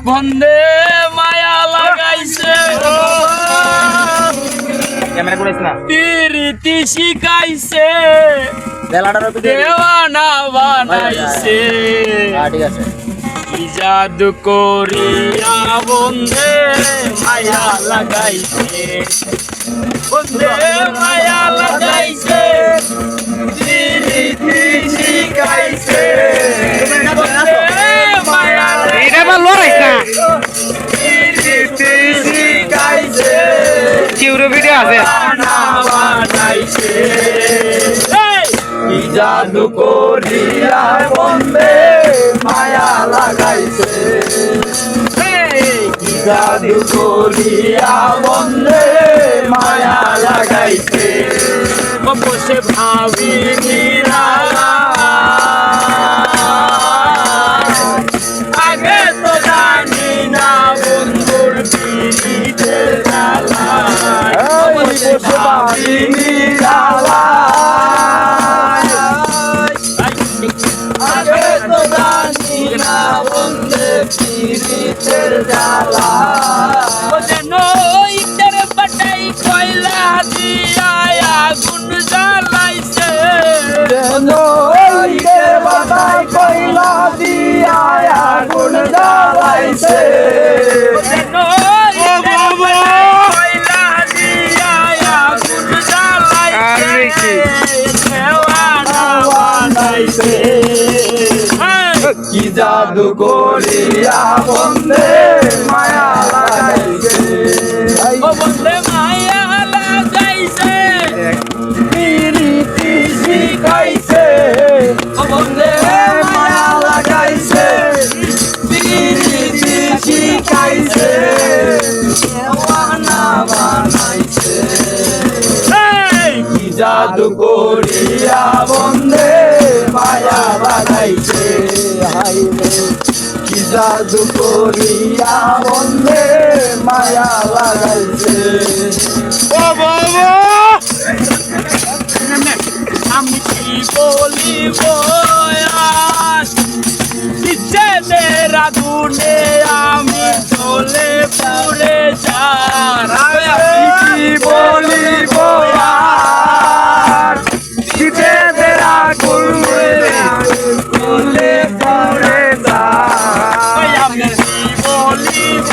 বন্ধে মায়া লাগাইছে ক্যামেরা করিস না প্রীতি শিখাইছে দেলাটার উপরে দেওয়ানা বানাইছে ঠিক আছে কি জাদু করিয়া বন্ধে মায়া লাগাইছে বন্ধে মায়া লাগাইছে প্রীতি শিখাইছে মায়া এটা বা লড়াইছ না প্রীতি শিখাইছে চিউরো ভিডিও আছে বানাইছে কি জাদু করিয়া বন্ধে মায়া লাগাইছে কি জাদু করিয়া বন্ধে মায়া লাগাইছে বসে ভাবি আগে তো জানি না বন্ধুর পিড়িতের জ্বালা বসে ভাবি আগে তো জানি না বন্ধে পিড়িতের জ্বালা যেন ইটের বাটাই কয়লা দিয়া আগুন জ্বালাইছে যেন ইটের বাটাই কয়লা দিয়া আগুন জ্বালাইছে যেন কয়লা দিয়া আগুন জ্বালাইছে কি জাদু করিয়া বন্ধে মায়া লাগাইছে ও বন্ধে মায়া লাগাইছে প্রীতি শিখাইছে ও বন্ধে মায়া লাগাইছে প্রীতি শিখাইছে দেওয়ানা বানাইছে কি জাদু করিয়া বন্ধে মায়া লাগাইছে কি জাদু করিয়া বন্ধে মায়া লাগাইছে ও বাবা আমি কি বলিব ইচ্ছে মেরা গুনে আমি চলে পুরে যাই কি বলিব ইচ্ছে মেরা গুনে চলে পুরে যাই আমি কি বলিব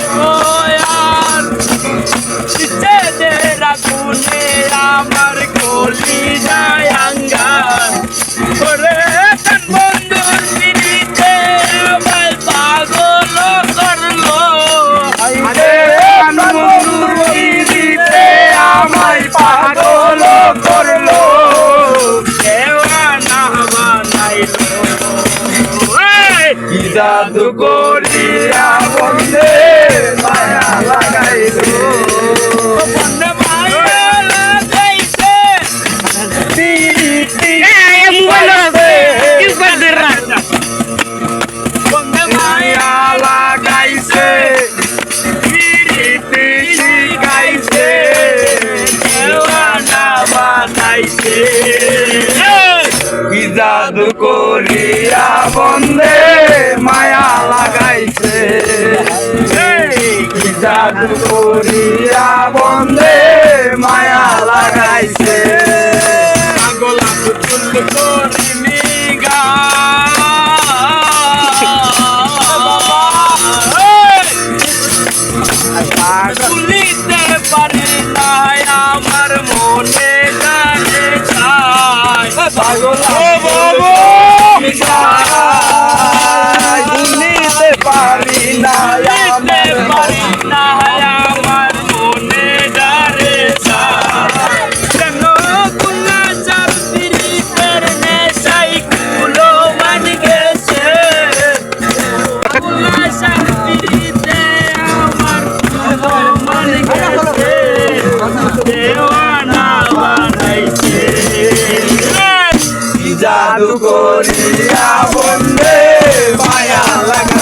ইচ্ছে মেরা গুনে আমার গলি যায় আঙ্গার ওরে কান বন্ধুর পিড়িতে আমায় পাগল করলো আরে কান বন্ধুর পিড়িতে আমায় পাগল করলো দেওয়ানা বানাইলো কি জাদু করিয়া বন্ধে মায়া লাগাইলো বন্ধে মায়া লাগাইছে বন্ধে মায়া লাগাইছে প্রীতি শিখাইছে দেওয়ানা বানাইছে কি জাদু করিয়া বন্ধে মায়া লাগাইছে কি জাদু করিয়া বন্ধে মায়া লাগাইছে গোলাপ ফুল করিনি গা ভুলিতে পারি না আমার মনে গানে চায় পাগল ভুলিতে পারি না আমার মনে গানে চায় কেন কুলা চার পিড়িতের নেশাই কুলো মান গেছে কুলা চার পিড়িতে আমার কুলো মান গেছে দেওয়ানা বানাইছে কি জাদু করিয়া বন্ধে মায়া লাগা